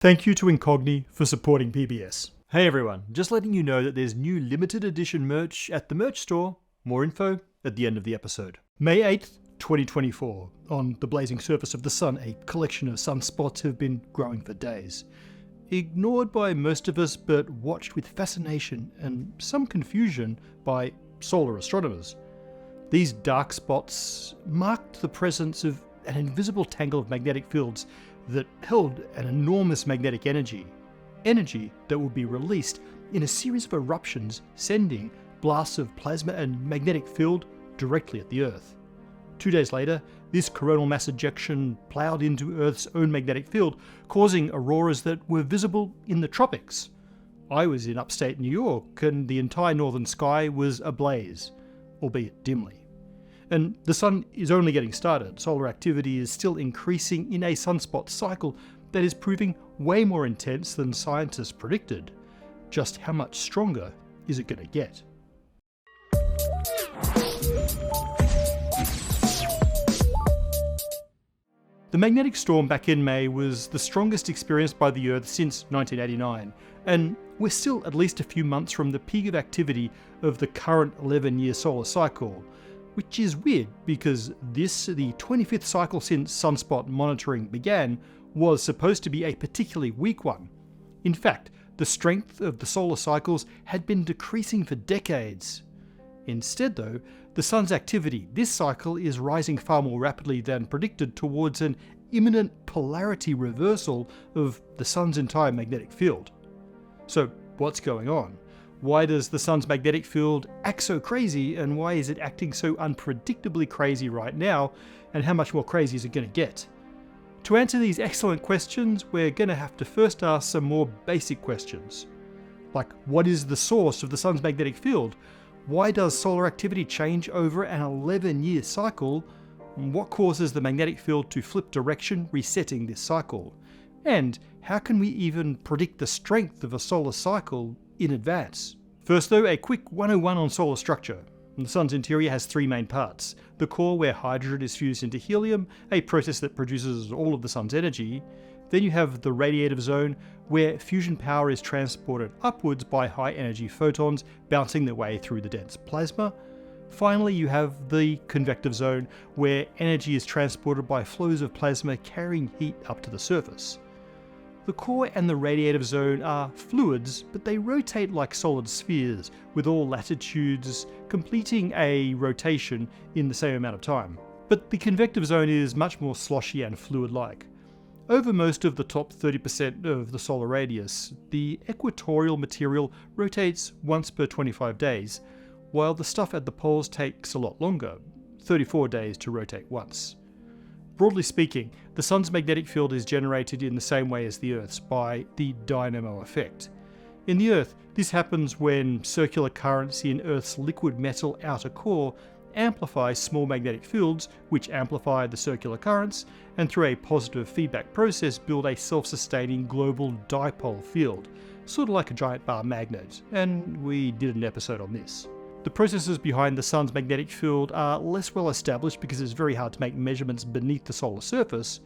Thank you to Incogni for supporting PBS. Hey everyone, just letting you know that there's new limited edition merch at the merch store. More info at the end of the episode. May 8th, 2024. On the blazing surface of the sun, a collection of sunspots have been growing for days. Ignored by most of us, but watched with fascination and some confusion by solar astronomers. These dark spots marked the presence of an invisible tangle of magnetic fields that held an enormous magnetic energy that would be released in a series of eruptions, sending blasts of plasma and magnetic field directly at the Earth. 2 days later, this coronal mass ejection ploughed into Earth's own magnetic field, causing auroras that were visible in the tropics. I was in upstate New York, and the entire northern sky was ablaze, albeit dimly. And the sun is only getting started. Solar activity is still increasing in a sunspot cycle that is proving way more intense than scientists predicted. Just how much stronger is it going to get? The magnetic storm back in May was the strongest experienced by the Earth since 1989, and we're still at least a few months from the peak of activity of the current 11-year solar cycle. Which is weird because this, the 25th cycle since sunspot monitoring began, was supposed to be a particularly weak one. In fact, the strength of the solar cycles had been decreasing for decades. Instead though, the sun's activity this cycle is rising far more rapidly than predicted towards an imminent polarity reversal of the sun's entire magnetic field. So what's going on? Why does the sun's magnetic field act so crazy, and why is it acting so unpredictably crazy right now, and how much more crazy is it going to get? To answer these excellent questions, we're going to have to first ask some more basic questions. Like, what is the source of the sun's magnetic field? Why does solar activity change over an 11-year cycle? What causes the magnetic field to flip direction, resetting this cycle? And how can we even predict the strength of a solar cycle in advance? First though, a quick 101 on solar structure. The sun's interior has three main parts. The core, where hydrogen is fused into helium, a process that produces all of the sun's energy. Then you have the radiative zone, where fusion power is transported upwards by high energy photons bouncing their way through the dense plasma. Finally, you have the convective zone, where energy is transported by flows of plasma carrying heat up to the surface. The core and the radiative zone are fluids, but they rotate like solid spheres, with all latitudes completing a rotation in the same amount of time. But the convective zone is much more sloshy and fluid-like. Over most of the top 30% of the solar radius, the equatorial material rotates once per 25 days, while the stuff at the poles takes a lot longer, 34 days to rotate once. Broadly speaking, the sun's magnetic field is generated in the same way as the Earth's, by the dynamo effect. In the Earth, this happens when circular currents in Earth's liquid metal outer core amplify small magnetic fields, which amplify the circular currents, and through a positive feedback process build a self-sustaining global dipole field, sort of like a giant bar magnet, and we did an episode on this. The processes behind the sun's magnetic field are less well established because it's very hard to make measurements beneath the solar surface,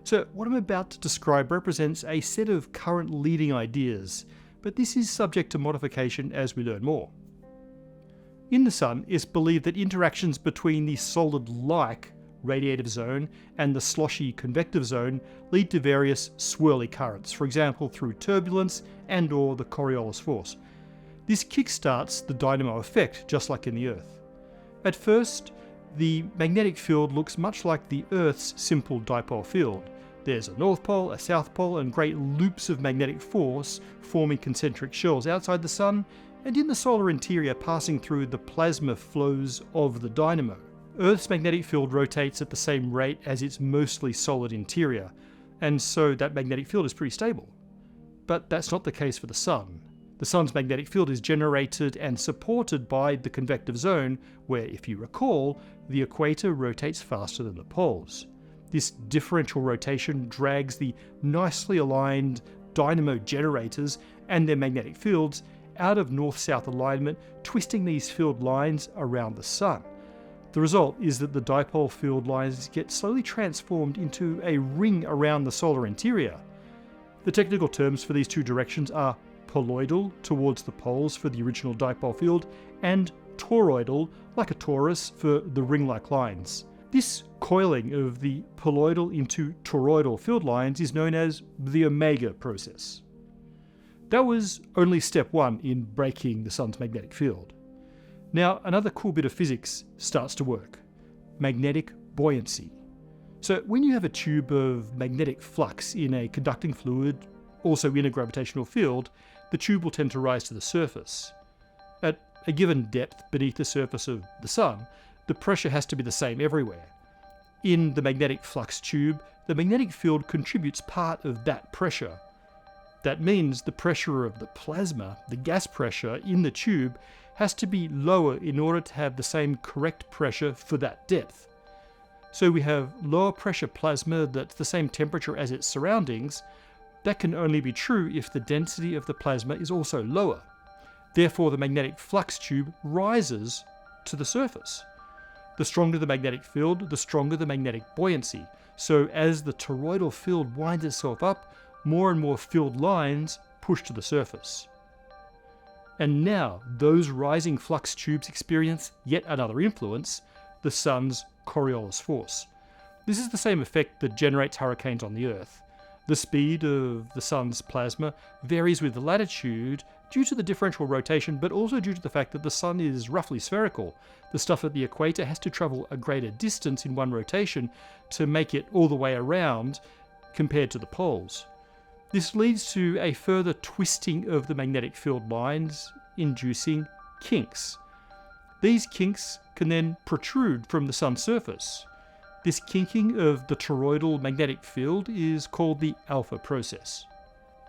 so what I'm about to describe represents a set of current leading ideas, but this is subject to modification as we learn more. In the sun, it's believed that interactions between the solid-like radiative zone and the sloshy convective zone lead to various swirly currents, for example through turbulence and/or the Coriolis force. This kickstarts the dynamo effect, just like in the Earth. At first, the magnetic field looks much like the Earth's simple dipole field. There's a north pole, a south pole, and great loops of magnetic force forming concentric shells outside the sun and in the solar interior passing through the plasma flows of the dynamo. Earth's magnetic field rotates at the same rate as its mostly solid interior, and so that magnetic field is pretty stable. But that's not the case for the sun. The sun's magnetic field is generated and supported by the convective zone, where, if you recall, the equator rotates faster than the poles. This differential rotation drags the nicely aligned dynamo generators and their magnetic fields out of north-south alignment, twisting these field lines around the sun. The result is that the dipole field lines get slowly transformed into a ring around the solar interior. The technical terms for these two directions are poloidal, towards the poles for the original dipole field, and toroidal, like a torus, for the ring-like lines. This coiling of the poloidal into toroidal field lines is known as the omega process. That was only step one in breaking the sun's magnetic field. Now, another cool bit of physics starts to work: magnetic buoyancy. So when you have a tube of magnetic flux in a conducting fluid, also in a gravitational field, the tube will tend to rise to the surface. At a given depth beneath the surface of the sun, the pressure has to be the same everywhere. In the magnetic flux tube, the magnetic field contributes part of that pressure. That means the pressure of the plasma, the gas pressure in the tube, has to be lower in order to have the same correct pressure for that depth. So we have lower pressure plasma that's the same temperature as its surroundings. That can only be true if the density of the plasma is also lower. Therefore, the magnetic flux tube rises to the surface. The stronger the magnetic field, the stronger the magnetic buoyancy. So as the toroidal field winds itself up, more and more field lines push to the surface. And now those rising flux tubes experience yet another influence: the sun's Coriolis force. This is the same effect that generates hurricanes on the Earth. The speed of the sun's plasma varies with latitude due to the differential rotation, but also due to the fact that the sun is roughly spherical. The stuff at the equator has to travel a greater distance in one rotation to make it all the way around compared to the poles. This leads to a further twisting of the magnetic field lines, inducing kinks. These kinks can then protrude from the sun's surface. This kinking of the toroidal magnetic field is called the alpha process.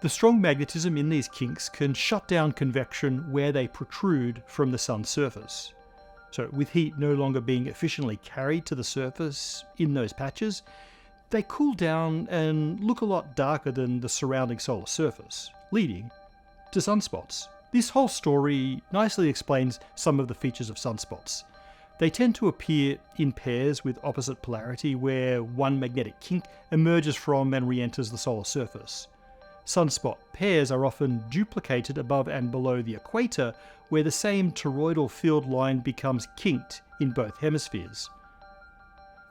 The strong magnetism in these kinks can shut down convection where they protrude from the sun's surface. So with heat no longer being efficiently carried to the surface in those patches, they cool down and look a lot darker than the surrounding solar surface, leading to sunspots. This whole story nicely explains some of the features of sunspots. They tend to appear in pairs with opposite polarity, where one magnetic kink emerges from and re-enters the solar surface. Sunspot pairs are often duplicated above and below the equator, where the same toroidal field line becomes kinked in both hemispheres.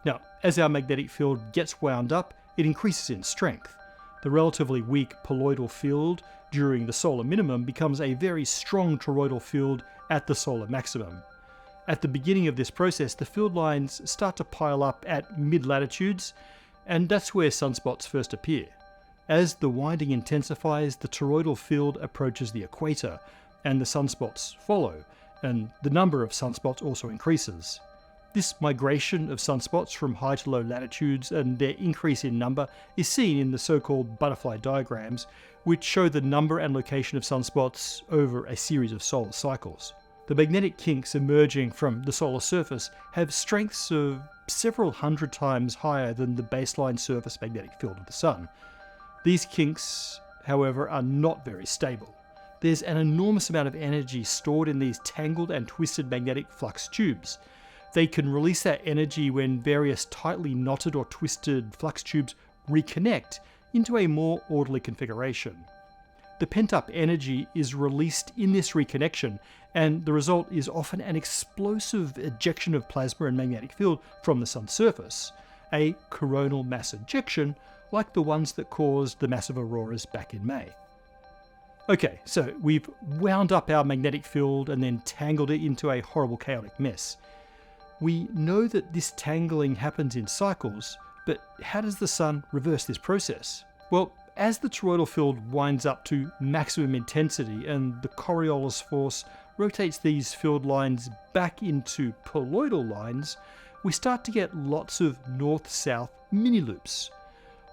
Now, as our magnetic field gets wound up, it increases in strength. The relatively weak poloidal field during the solar minimum becomes a very strong toroidal field at the solar maximum. At the beginning of this process, the field lines start to pile up at mid-latitudes, and that's where sunspots first appear. As the winding intensifies, the toroidal field approaches the equator, and the sunspots follow, and the number of sunspots also increases. This migration of sunspots from high to low latitudes and their increase in number is seen in the so-called butterfly diagrams, which show the number and location of sunspots over a series of solar cycles. The magnetic kinks emerging from the solar surface have strengths of several hundred times higher than the baseline surface magnetic field of the sun. These kinks, however, are not very stable. There's an enormous amount of energy stored in these tangled and twisted magnetic flux tubes. They can release that energy when various tightly knotted or twisted flux tubes reconnect into a more orderly configuration. The pent-up energy is released in this reconnection, and the result is often an explosive ejection of plasma and magnetic field from the sun's surface, a coronal mass ejection like the ones that caused the massive auroras back in May. Okay, so we've wound up our magnetic field and then tangled it into a horrible chaotic mess. We know that this tangling happens in cycles, but how does the sun reverse this process? Well, as the toroidal field winds up to maximum intensity and the Coriolis force rotates these field lines back into poloidal lines, we start to get lots of north-south mini-loops.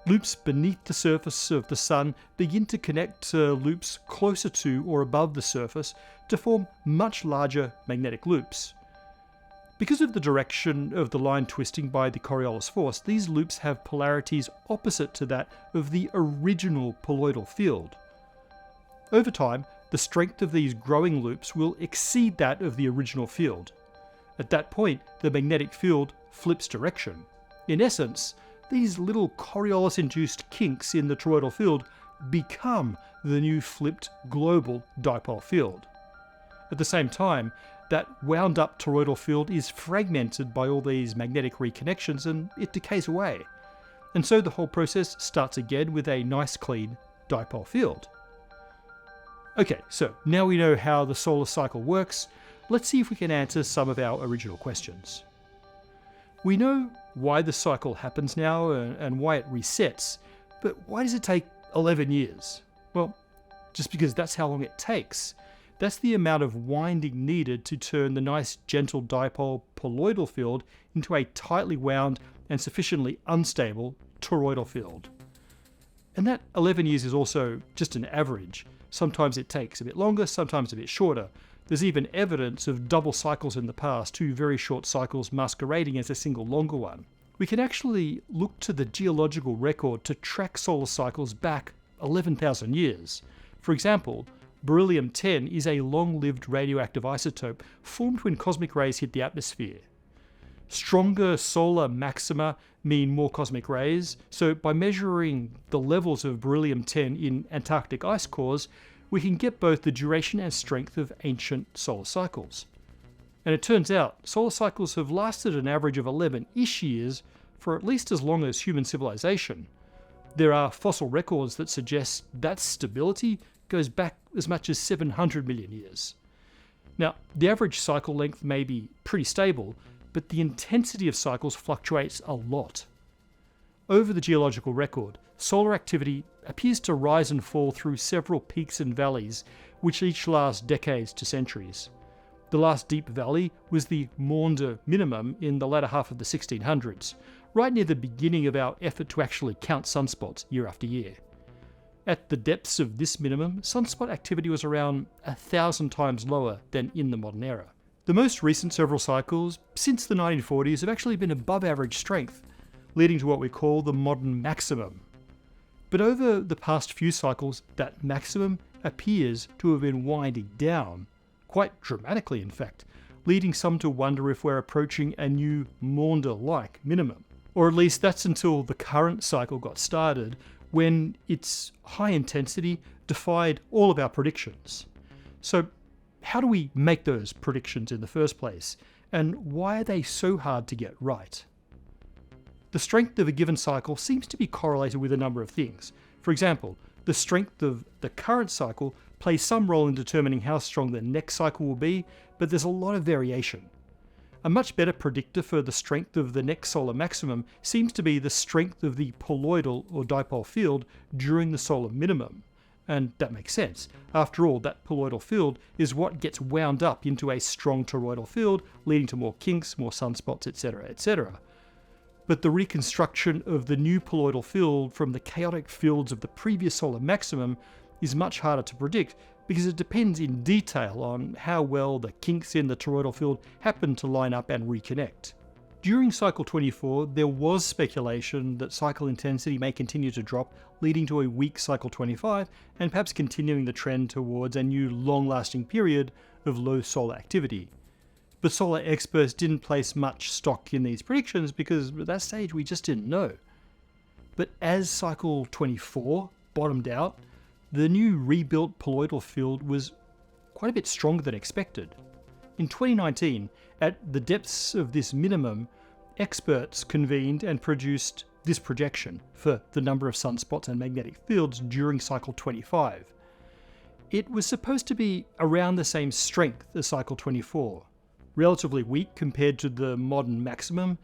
Loops beneath the surface of the sun begin to connect to loops closer to or above the surface to form much larger magnetic loops. Because of the direction of the line twisting by the Coriolis force, these loops have polarities opposite to that of the original poloidal field. Over time, the strength of these growing loops will exceed that of the original field. At that point, the magnetic field flips direction. In essence, these little Coriolis-induced kinks in the toroidal field become the new flipped global dipole field. At the same time, that wound up toroidal field is fragmented by all these magnetic reconnections and it decays away. And so the whole process starts again with a nice clean dipole field. Okay, so now we know how the solar cycle works, let's see if we can answer some of our original questions. We know why the cycle happens now and why it resets, but why does it take 11 years? Well, just because that's how long it takes. That's the amount of winding needed to turn the nice gentle dipole poloidal field into a tightly wound and sufficiently unstable toroidal field. And that 11 years is also just an average. Sometimes it takes a bit longer, sometimes a bit shorter. There's even evidence of double cycles in the past, 2 very short cycles masquerading as a single longer one. We can actually look to the geological record to track solar cycles back 11,000 years. For example, beryllium-10 is a long-lived radioactive isotope formed when cosmic rays hit the atmosphere. Stronger solar maxima mean more cosmic rays, so by measuring the levels of beryllium-10 in Antarctic ice cores, we can get both the duration and strength of ancient solar cycles. And it turns out solar cycles have lasted an average of 11-ish years for at least as long as human civilization. There are fossil records that suggest that stability goes back as much as 700 million years. Now, the average cycle length may be pretty stable, but the intensity of cycles fluctuates a lot. Over the geological record, solar activity appears to rise and fall through several peaks and valleys, which each last decades to centuries. The last deep valley was the Maunder minimum in the latter half of the 1600s, right near the beginning of our effort to actually count sunspots year after year. At the depths of this minimum, sunspot activity was around 1,000 times lower than in the modern era. The most recent several cycles, since the 1940s, have actually been above average strength, leading to what we call the modern maximum. But over the past few cycles, that maximum appears to have been winding down, quite dramatically in fact, leading some to wonder if we're approaching a new Maunder-like minimum. Or at least that's until the current cycle got started, when its high intensity defied all of our predictions. So how do we make those predictions in the first place? And why are they so hard to get right? The strength of a given cycle seems to be correlated with a number of things. For example, the strength of the current cycle plays some role in determining how strong the next cycle will be, but there's a lot of variation. A much better predictor for the strength of the next solar maximum seems to be the strength of the poloidal or dipole field during the solar minimum. And that makes sense. After all, that poloidal field is what gets wound up into a strong toroidal field, leading to more kinks, more sunspots, etc., etc. But the reconstruction of the new poloidal field from the chaotic fields of the previous solar maximum is much harder to predict because it depends in detail on how well the kinks in the toroidal field happen to line up and reconnect. During cycle 24, there was speculation that cycle intensity may continue to drop, leading to a weak cycle 25 and perhaps continuing the trend towards a new long-lasting period of low solar activity. But solar experts didn't place much stock in these predictions because at that stage we just didn't know. But as cycle 24 bottomed out, the new rebuilt poloidal field was quite a bit stronger than expected. In 2019, at the depths of this minimum, experts convened and produced this projection for the number of sunspots and magnetic fields during cycle 25. It was supposed to be around the same strength as cycle 24, relatively weak compared to the modern maximum,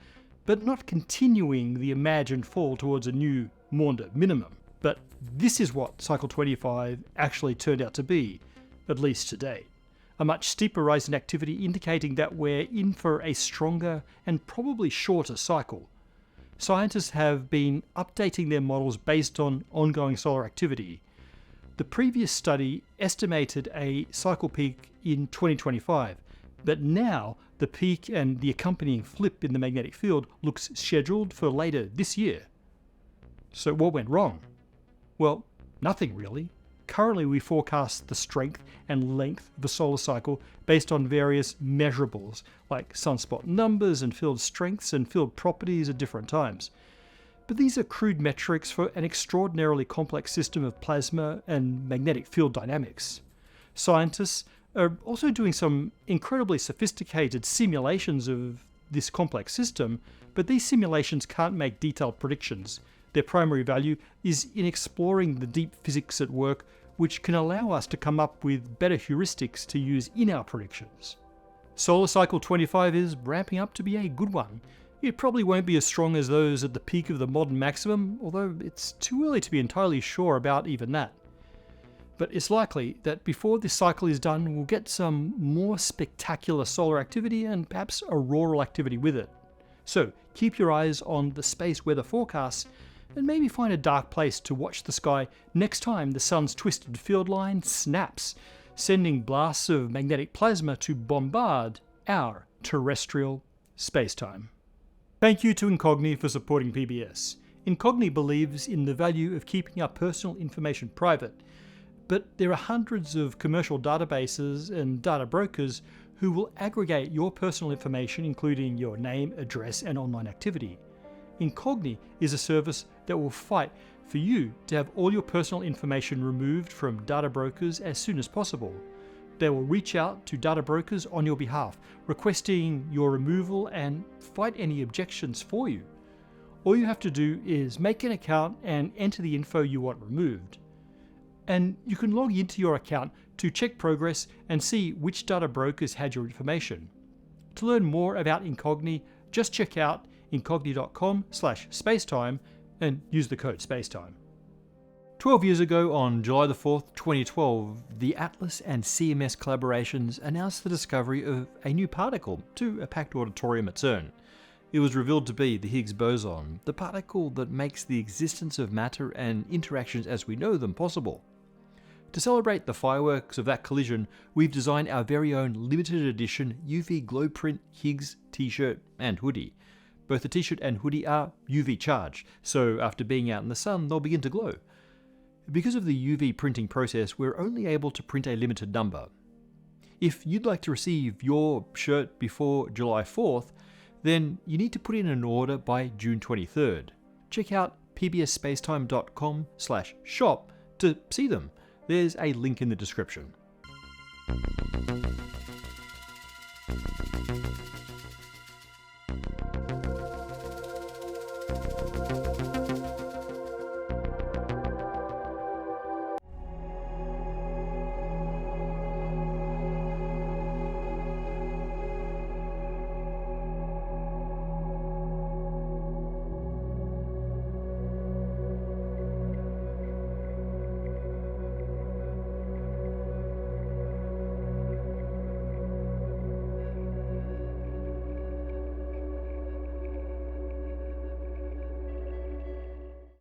but not continuing the imagined fall towards a new Maunder minimum. But this is what cycle 25 actually turned out to be, at least to date. A much steeper rise in activity indicating that we're in for a stronger and probably shorter cycle. Scientists have been updating their models based on ongoing solar activity. The previous study estimated a cycle peak in 2025, but now the peak and the accompanying flip in the magnetic field looks scheduled for later this year. So what went wrong? Well, nothing really. Currently we forecast the strength and length of the solar cycle based on various measurables like sunspot numbers and field strengths and field properties at different times. but these are crude metrics for an extraordinarily complex system of plasma and magnetic field dynamics. Scientists are also doing some incredibly sophisticated simulations of this complex system, but these simulations can't make detailed predictions. Their primary value is in exploring the deep physics at work, which can allow us to come up with better heuristics to use in our predictions. Solar Cycle 25 is ramping up to be a good one. It probably won't be as strong as those at the peak of the modern maximum, although it's too early to be entirely sure about even that. But it's likely that before this cycle is done, we'll get some more spectacular solar activity and perhaps auroral activity with it. So keep your eyes on the space weather forecasts and maybe find a dark place to watch the sky next time the sun's twisted field line snaps, sending blasts of magnetic plasma to bombard our terrestrial spacetime. Thank you to Incogni for supporting PBS. Incogni believes in the value of keeping our personal information private, but there are hundreds of commercial databases and data brokers who will aggregate your personal information, including your name, address, and online activity. Incogni is a service that will fight for you to have all your personal information removed from data brokers as soon as possible. They will reach out to data brokers on your behalf, requesting your removal and fight any objections for you. All you have to do is make an account and enter the info you want removed. And you can log into your account to check progress and see which data brokers had your information. To learn more about Incogni, just check out incogni.com/spacetime and use the code Spacetime. 12 years ago, on July the 4th, 2012, the Atlas and CMS collaborations announced the discovery of a new particle to a packed auditorium at CERN. It was revealed to be the Higgs boson, the particle that makes the existence of matter and interactions as we know them possible. To celebrate the fireworks of that collision, we've designed our very own limited edition UV glow print Higgs t-shirt and hoodie. Both the t-shirt and hoodie are UV charged, so after being out in the sun, they'll begin to glow. Because of the UV printing process, we're only able to print a limited number. If you'd like to receive your shirt before July 4th, then you need to put in an order by June 23rd. Check out pbsspacetime.com/shop to see them. There's a link in the description.